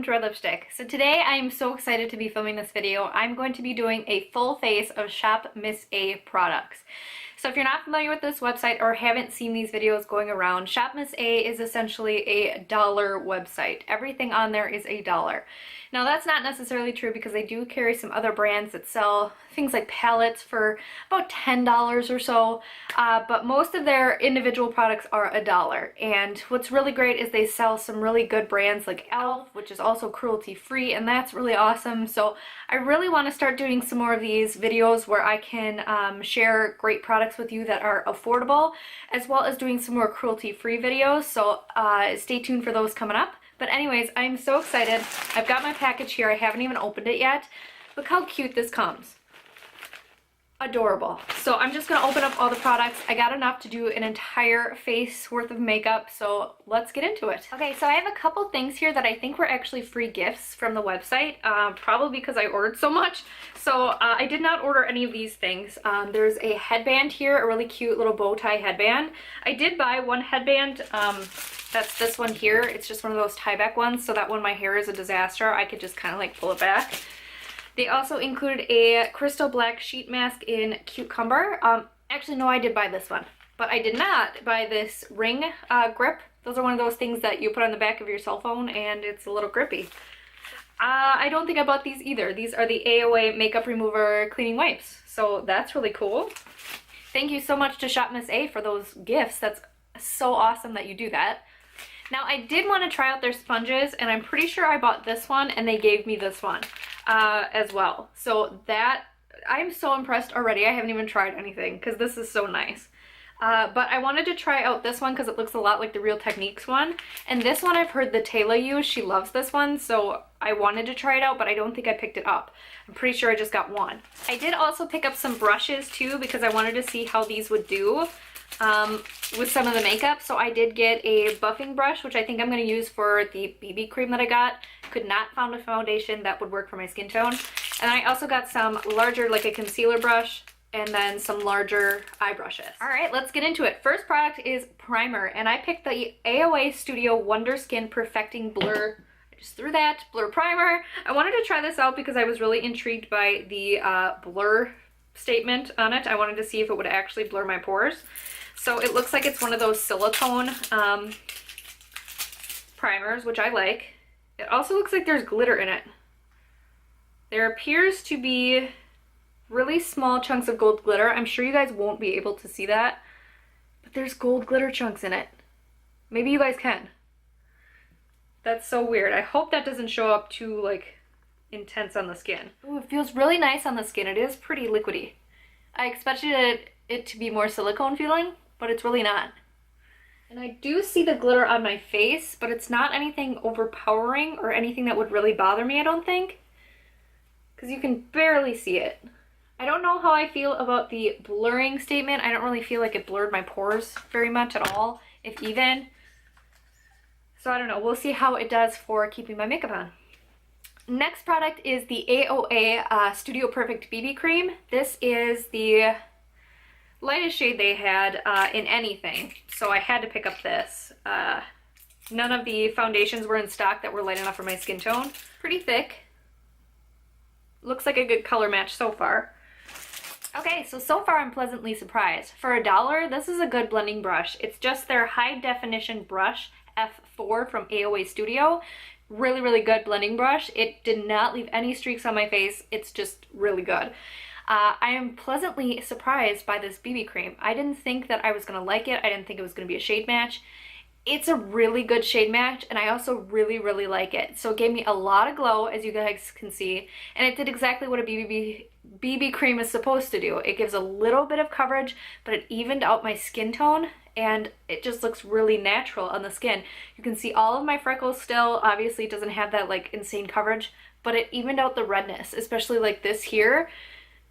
welcome to Red Lipstick. So today I am so excited to be filming this video. I'm going to be doing a full face of Shop Miss A products. So if you're not familiar with this website or haven't seen these videos going around, Shop Miss A is essentially a dollar website. Everything on there is $1. Now that's not necessarily true because they do carry some other brands that sell things like palettes for about $10 or so, but most of their individual products are $1. And what's really great is they sell some really good brands like e.l.f., which is also cruelty free, and that's really awesome. So I really want to start doing some more of these videos where I can share great products with you that are affordable, as well as doing some more cruelty free videos. So stay tuned for those coming up. But anyways, I'm so excited. I've got my package here. I haven't even opened it yet. Look how cute this comes. Adorable. So I'm just gonna open up all the products. I got enough to do an entire face worth of makeup, so let's get into it. Okay, so I have a couple things here that I think were actually free gifts from the website, probably because I ordered so much. So I did not order any of these things. There's a headband here, a really cute little bow tie headband. I did buy one headband. That's this one here. It's just one of those tie back ones, so that when my hair is a disaster, I could just kind of like pull it back. They also included a crystal black sheet mask in cucumber. Actually, no, I did buy this one, but I did not buy this ring grip. Those are one of those things that you put on the back of your cell phone and it's a little grippy. I don't think I bought these either. These are the AOA makeup remover cleaning wipes, so that's really cool. Thank you so much to Shop Miss A for those gifts. That's so awesome that you do that. Now I did want to try out their sponges, and I'm pretty sure I bought this one and they gave me this one as well. So that, I'm so impressed already. I haven't even tried anything because this is so nice. But I wanted to try out this one because it looks a lot like the Real Techniques one. And this one I've heard the Taylor use. She loves this one, so I wanted to try it out, but I don't think I picked it up. I'm pretty sure I just got one. I did also pick up some brushes too because I wanted to see how these would do with some of the makeup. So I did get a buffing brush, which I think I'm going to use for the BB cream that I got. Could not find a foundation that would work for my skin tone. And I also got some larger, like a concealer brush, and then some larger eye brushes. All right, let's get into it. First product is primer, and I picked the AOA Studio Wonder Skin Perfecting Blur. I just threw that blur primer. I wanted to try this out because I was really intrigued by the blur statement on it. I wanted to see if it would actually blur my pores. So it looks like it's one of those silicone primers, which I like. It also looks like there's glitter in it. There appears to be really small chunks of gold glitter. I'm sure you guys won't be able to see that, but there's gold glitter chunks in it. Maybe you guys can. That's so weird. I hope that doesn't show up too like intense on the skin. Ooh, it feels really nice on the skin. It is pretty liquidy. I expected it to be more silicone feeling, but it's really not. And I do see the glitter on my face, but it's not anything overpowering or anything that would really bother me, I don't think, because you can barely see it. I don't know how I feel about the blurring statement. I don't really feel like it blurred my pores very much at all, if even. So I don't know. We'll see how it does for keeping my makeup on. Next product is the AOA Studio Perfect BB Cream. This is the lightest shade they had in anything, so I had to pick up this. None of the foundations were in stock that were light enough for my skin tone. Pretty thick. Looks like a good color match so far. Okay, so far I'm pleasantly surprised. For $1, this is a good blending brush. It's just their high definition brush F4 from AOA Studio. Really, really good blending brush. It did not leave any streaks on my face. It's just really good. I am pleasantly surprised by this BB cream. I didn't think that I was going to like it. I didn't think it was going to be a shade match. It's a really good shade match, and I also really, really like it. So it gave me a lot of glow, as you guys can see, and it did exactly what a BB cream is supposed to do. It gives a little bit of coverage, but it evened out my skin tone, and it just looks really natural on the skin. You can see all of my freckles still. Obviously it doesn't have that like insane coverage, but it evened out the redness, especially like this here.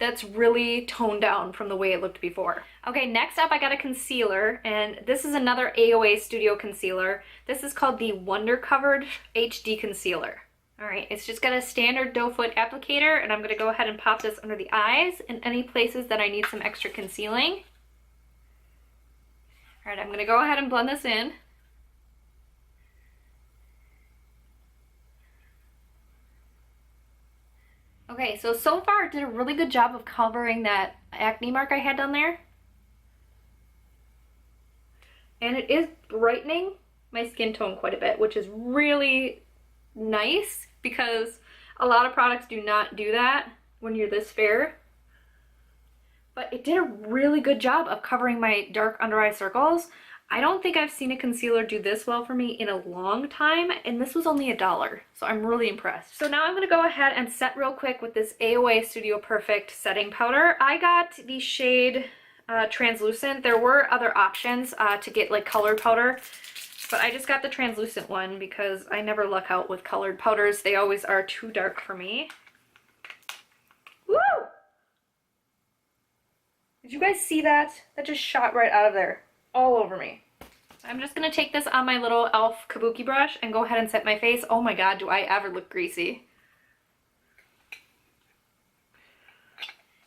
That's really toned down from the way it looked before. Okay, next up I got a concealer, and this is another AOA Studio concealer. This is called the Wonder Covered HD Concealer. Alright, it's just got a standard doe foot applicator, and I'm going to go ahead and pop this under the eyes and any places that I need some extra concealing. Alright, I'm going to go ahead and blend this in. Okay, so far it did a really good job of covering that acne mark I had down there. And it is brightening my skin tone quite a bit, which is really nice because a lot of products do not do that when you're this fair. But it did a really good job of covering my dark under eye circles. I don't think I've seen a concealer do this well for me in a long time, and this was only $1, so I'm really impressed. So now I'm gonna go ahead and set real quick with this AOA Studio Perfect setting powder. I got the shade translucent. There were other options to get like colored powder, but I just got the translucent one because I never luck out with colored powders. They always are too dark for me. Woo! Did you guys see that? That just shot right out of there, all over me. I'm just gonna take this on my little e.l.f. kabuki brush and go ahead and set my face. Oh my god, do I ever look greasy.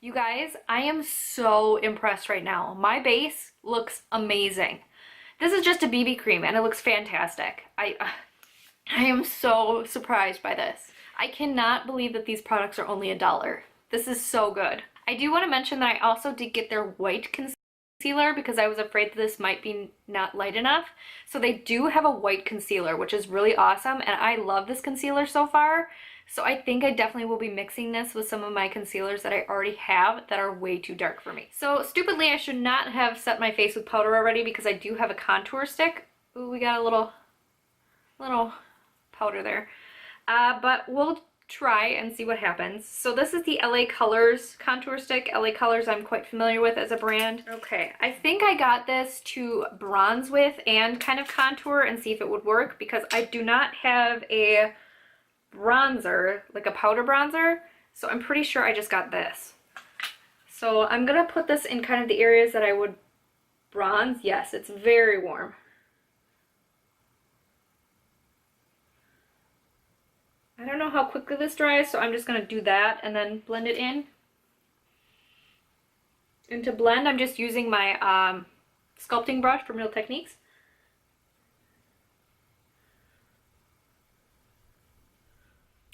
You guys, I am so impressed right now. My base looks amazing. This is just a BB cream and it looks fantastic. I am so surprised by this. I cannot believe that these products are only $1. This is so good. I do want to mention that I also did get their white concealer because I was afraid that this might be not light enough. So they do have a white concealer, which is really awesome, and I love this concealer so far. So I think I definitely will be mixing this with some of my concealers that I already have that are way too dark for me. So stupidly, I should not have set my face with powder already because I do have a contour stick. Ooh, we got a little powder there. But we'll try and see what happens. So this is the LA Colors contour stick. LA Colors I'm quite familiar with as a brand. Okay, I think I got this to bronze with and kind of contour and see if it would work because I do not have a bronzer, like a powder bronzer, so I'm pretty sure I just got this. So I'm gonna put this in kind of the areas that I would bronze. Yes, it's very warm. I don't know how quickly this dries, so I'm just gonna do that and then blend it in. And to blend, I'm just using my sculpting brush from Real Techniques.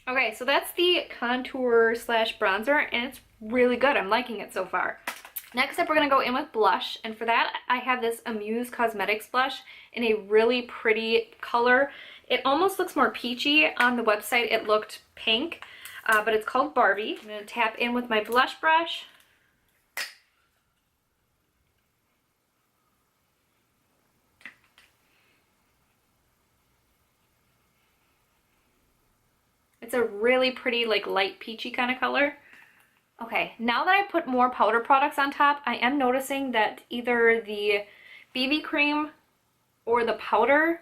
Okay, so that's the contour slash bronzer, and it's really good. I'm liking it so far. Next up, we're going to go in with blush, and for that, I have this Unused Cosmetics blush in a really pretty color. It almost looks more peachy. On the website, it looked pink, but it's called Barbie. I'm going to tap in with my blush brush. It's a really pretty, like, light peachy kind of color. Okay, now that I put more powder products on top, I am noticing that either the BB cream or the powder,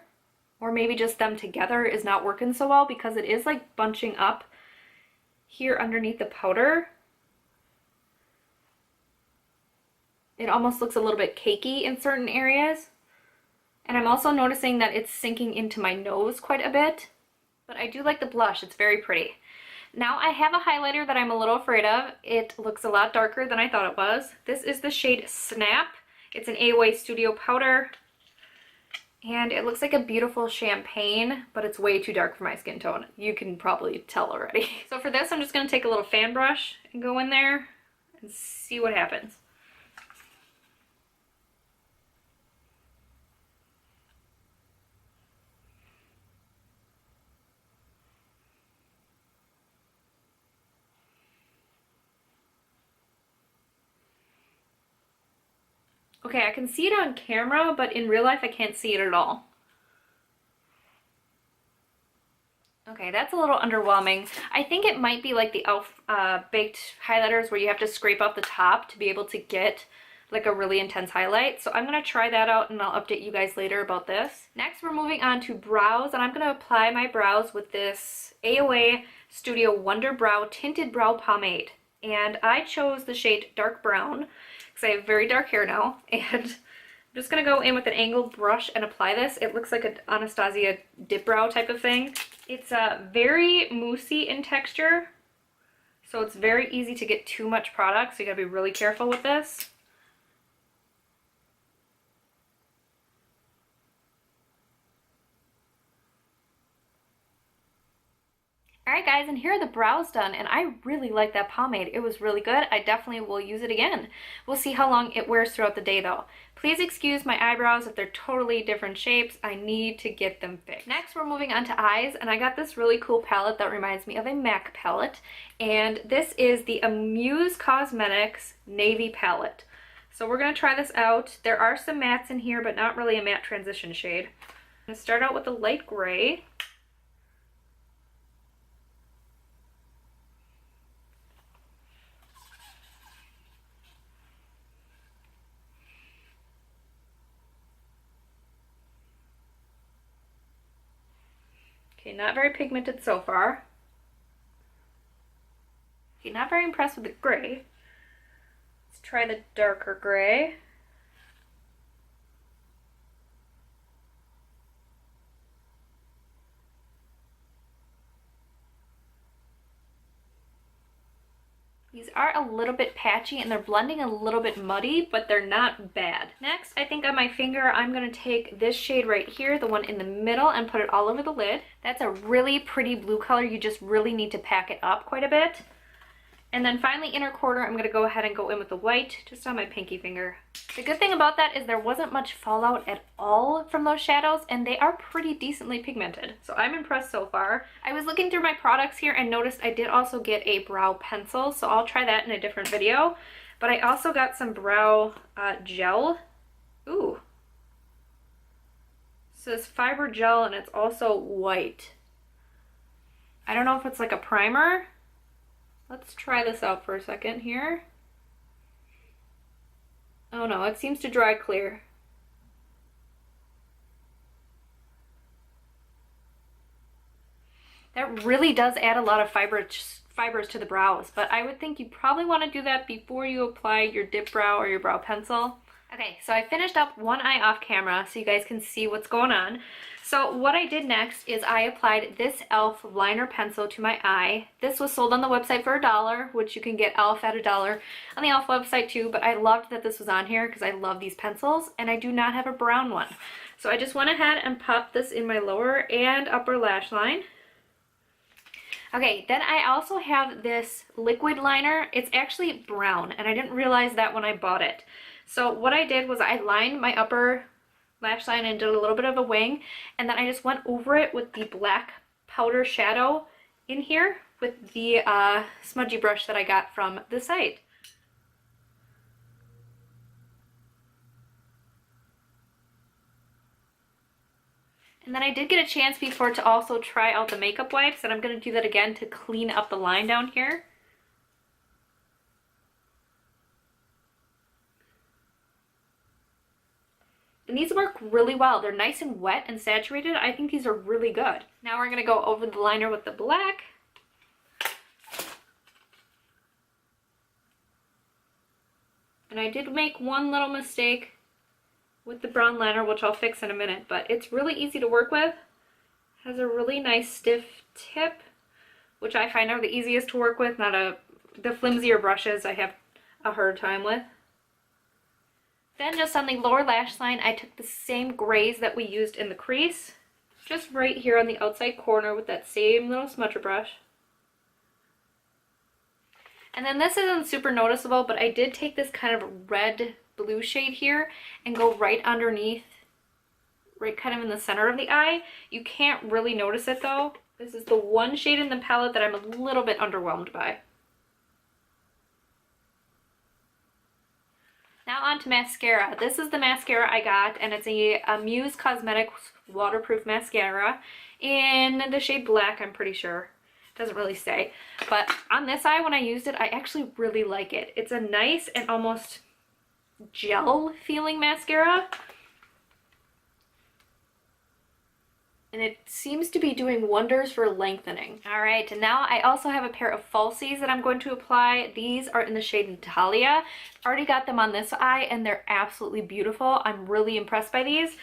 or maybe just them together, is not working so well because it is like bunching up here underneath the powder. It almost looks a little bit cakey in certain areas. And I'm also noticing that it's sinking into my nose quite a bit. But I do like the blush, it's very pretty. Now I have a highlighter that I'm a little afraid of. It looks a lot darker than I thought it was. This is the shade Snap. It's an AOA Studio powder. And it looks like a beautiful champagne, but it's way too dark for my skin tone. You can probably tell already. So for this, I'm just going to take a little fan brush and go in there and see what happens. Okay, I can see it on camera, but in real life I can't see it at all. Okay, that's a little underwhelming. I think it might be like the e.l.f. baked highlighters where you have to scrape off the top to be able to get like a really intense highlight. So I'm going to try that out and I'll update you guys later about this. Next, we're moving on to brows, and I'm going to apply my brows with this AOA Studio Wonder Brow Tinted Brow Pomade. And I chose the shade Dark Brown because I have very dark hair now, and I'm just going to go in with an angled brush and apply this. It looks like an Anastasia dip brow type of thing. It's very moussey in texture, so it's very easy to get too much product, so you got to be really careful with this. Alright guys, and here are the brows done, and I really like that pomade. It was really good. I definitely will use it again. We'll see how long it wears throughout the day though. Please excuse my eyebrows if they're totally different shapes. I need to get them fixed. Next, we're moving on to eyes, and I got this really cool palette that reminds me of a MAC palette, and this is the Unused Cosmetics Navy palette. So we're going to try this out. There are some mattes in here, but not really a matte transition shade. I'm going to start out with a light gray. Okay, not very pigmented so far. Okay, not very impressed with the gray. Let's try the darker gray. These are a little bit patchy and they're blending a little bit muddy, but they're not bad. Next, I think on my finger, I'm gonna take this shade right here, the one in the middle, and put it all over the lid. That's a really pretty blue color. You just really need to pack it up quite a bit. And then finally, inner quarter, I'm gonna go ahead and go in with the white, just on my pinky finger. The good thing about that is there wasn't much fallout at all from those shadows, and they are pretty decently pigmented. So I'm impressed so far. I was looking through my products here and noticed I did also get a brow pencil, so I'll try that in a different video. But I also got some brow gel. Ooh. It says fiber gel, and it's also white. I don't know if it's like a primer. Let's try this out for a second here. Oh no, it seems to dry clear. That really does add a lot of fibers to the brows, but I would think you probably want to do that before you apply your dip brow or your brow pencil. Okay, so I finished up one eye off camera so you guys can see what's going on. So what I did next is I applied this e.l.f. liner pencil to my eye. This was sold on the website for $1, which you can get e.l.f. at $1 on the e.l.f. website too, but I loved that this was on here because I love these pencils, and I do not have a brown one. So I just went ahead and popped this in my lower and upper lash line. Okay, then I also have this liquid liner. It's actually brown, and I didn't realize that when I bought it. So what I did was I lined my upper lash line and did a little bit of a wing, and then I just went over it with the black powder shadow in here with the smudgy brush that I got from the site. And then I did get a chance before to also try out the makeup wipes, and I'm going to do that again to clean up the line down here. And these work really well. They're nice and wet and saturated. I think these are really good. Now we're going to go over the liner with the black. And I did make one little mistake with the brown liner, which I'll fix in a minute, but it's really easy to work with. It has a really nice stiff tip, which I find are the easiest to work with, the flimsier brushes I have a hard time with. Then just on the lower lash line, I took the same grays that we used in the crease, just right here on the outside corner with that same little smudger brush. And then this isn't super noticeable, but I did take this kind of red blue shade here and go right underneath, right kind of in the center of the eye. You can't really notice it though. This is the one shade in the palette that I'm a little bit underwhelmed by. Now on to mascara. This is the mascara I got, and it's a Muse Cosmetics waterproof mascara in the shade black, I'm pretty sure. It doesn't really say. But on this eye, when I used it, I actually really like it. It's a nice and almost gel feeling mascara. And it seems to be doing wonders for lengthening. Alright, and now I also have a pair of falsies that I'm going to apply. These are in the shade Natalia. Already got them on this eye, and they're absolutely beautiful. I'm really impressed by these.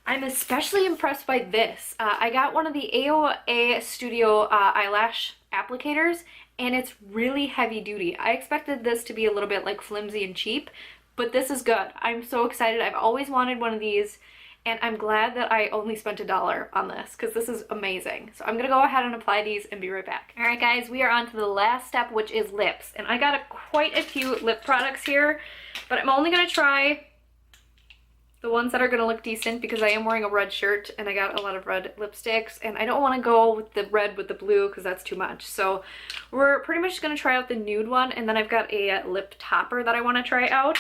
I'm especially impressed by this. I got one of the AOA Studio eyelash applicators, and it's really heavy duty. I expected this to be a little bit like flimsy and cheap, but this is good. I'm so excited. I've always wanted one of these, and I'm glad that I only spent $1 on this because this is amazing. So I'm gonna go ahead and apply these and be right back. All right guys, we are on to the last step, which is lips. And I got quite a few lip products here, but I'm only gonna try the ones that are gonna look decent because I am wearing a red shirt and I got a lot of red lipsticks and I don't wanna go with the red with the blue because that's too much. So we're pretty much gonna try out the nude one, and then I've got a lip topper that I wanna try out.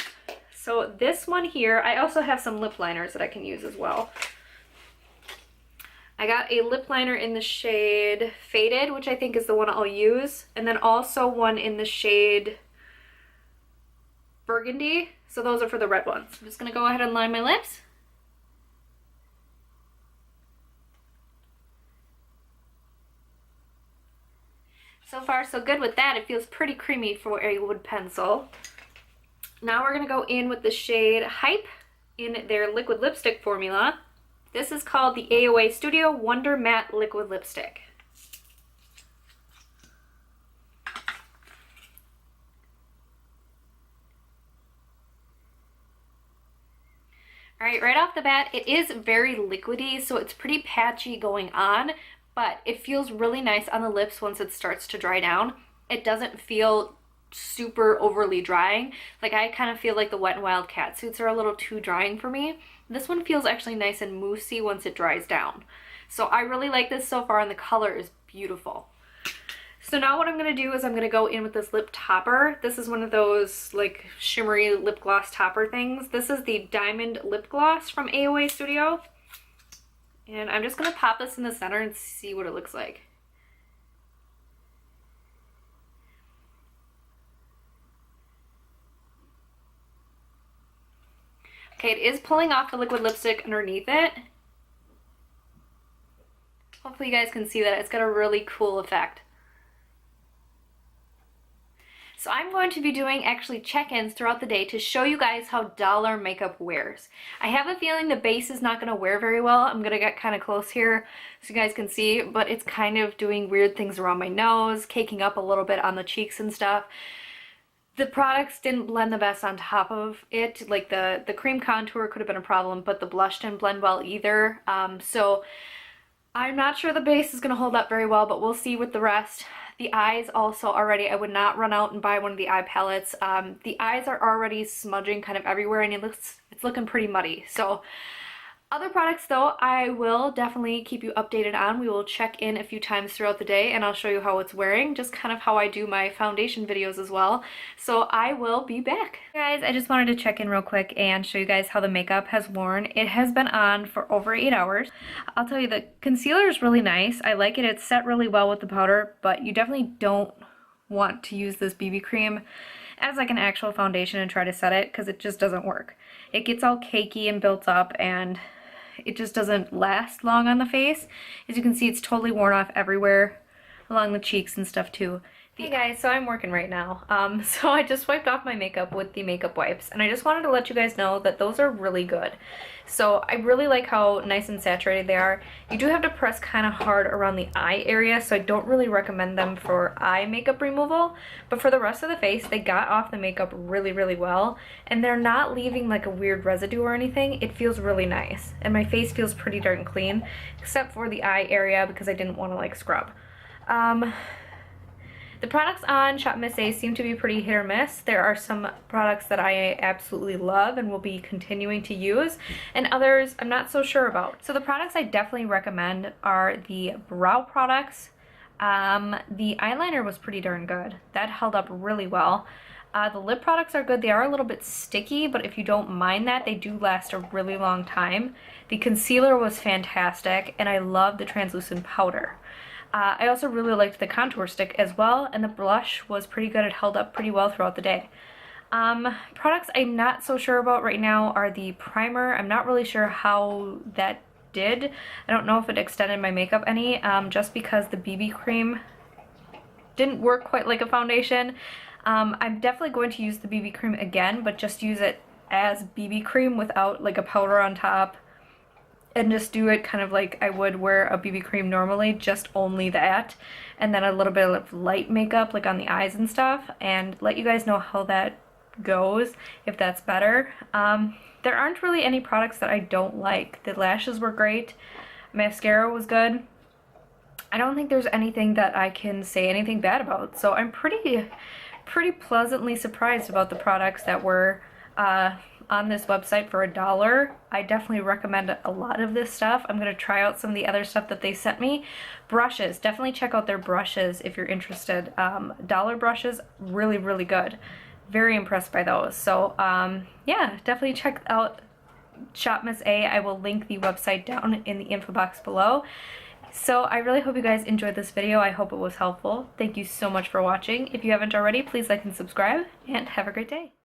So this one here, I also have some lip liners that I can use as well. I got a lip liner in the shade Faded, which I think is the one I'll use, and then also one in the shade Burgundy. So those are for the red ones. I'm just gonna go ahead and line my lips. So far so good with that. It feels pretty creamy for a wood pencil. Now we're gonna go in with the shade Hype in their liquid lipstick formula. This is called the AOA Studio Wonder Matte Liquid Lipstick. Alright, right off the bat, it is very liquidy, so it's pretty patchy going on, but it feels really nice on the lips once it starts to dry down. It doesn't feel super overly drying. Like, I kind of feel like the Wet n Wild cat suits are a little too drying for me. This one feels actually nice and moussey once it dries down. So I really like this so far, and the color is beautiful. So now what I'm going to do is I'm going to go in with this lip topper. This is one of those like shimmery lip gloss topper things. This is the Diamond Lip Gloss from AOA Studio. And I'm just going to pop this in the center and see what it looks like. Okay, it is pulling off the liquid lipstick underneath it. Hopefully you guys can see that. It's got a really cool effect. So I'm going to be doing actually check-ins throughout the day to show you guys how dull our makeup wears. I have a feeling the base is not going to wear very well. I'm going to get kind of close here so you guys can see, but it's kind of doing weird things around my nose, caking up a little bit on the cheeks and stuff. The products didn't blend the best on top of it. Like the cream contour could have been a problem, but the blush didn't blend well either. So I'm not sure the base is going to hold up very well, but we'll see with the rest. The eyes also already, I would not run out and buy one of the eye palettes. The eyes are already smudging kind of everywhere, and it's looking pretty muddy. So other products though, I will definitely keep you updated on. We will check in a few times throughout the day and I'll show you how it's wearing, just kind of how I do my foundation videos as well. So I will be back. Guys, I just wanted to check in real quick and show you guys how the makeup has worn. It has been on for over 8 hours. I'll tell you, the concealer is really nice. I like it. It's set really well with the powder, but you definitely don't want to use this BB cream as like an actual foundation and try to set it, because it just doesn't work. It gets all cakey and built up and it just doesn't last long on the face. As you can see, it's totally worn off everywhere, along the cheeks and stuff too. Hey guys, so I'm working right now. So I just wiped off my makeup with the makeup wipes, and I just wanted to let you guys know that those are really good. So I really like how nice and saturated they are. You do have to press kind of hard around the eye area, so I don't really recommend them for eye makeup removal. But for the rest of the face, they got off the makeup really, really well, and they're not leaving like a weird residue or anything. It feels really nice, and my face feels pretty darn clean, except for the eye area because I didn't want to like scrub. The products on Shop Miss A seem to be pretty hit or miss. There are some products that I absolutely love and will be continuing to use, and others I'm not so sure about. So the products I definitely recommend are the brow products. The eyeliner was pretty darn good. That held up really well. The lip products are good. They are a little bit sticky, but if you don't mind that, they do last a really long time. The concealer was fantastic, and I love the translucent powder. I also really liked the contour stick as well, and the blush was pretty good. It held up pretty well throughout the day. Products I'm not so sure about right now are the primer. I'm not really sure how that did. I don't know if it extended my makeup any, just because the BB cream didn't work quite like a foundation. I'm definitely going to use the BB cream again, but just use it as BB cream without like a powder on top, and just do it kind of like I would wear a BB cream normally, just only that, and then a little bit of light makeup like on the eyes and stuff, and let you guys know how that goes, if that's better. There aren't really any products that I don't like. The lashes were great. Mascara was good. I don't think there's anything that I can say anything bad about. So I'm pretty pleasantly surprised about the products that were on this website for $1. I definitely recommend a lot of this stuff. I'm gonna try out some of the other stuff that they sent me. Brushes, definitely check out their brushes if you're interested. Dollar brushes, really, really good. Very impressed by those. So yeah, definitely check out Shop Miss A. I will link the website down in the info box below. So I really hope you guys enjoyed this video. I hope it was helpful. Thank you so much for watching. If you haven't already, please like and subscribe, and have a great day.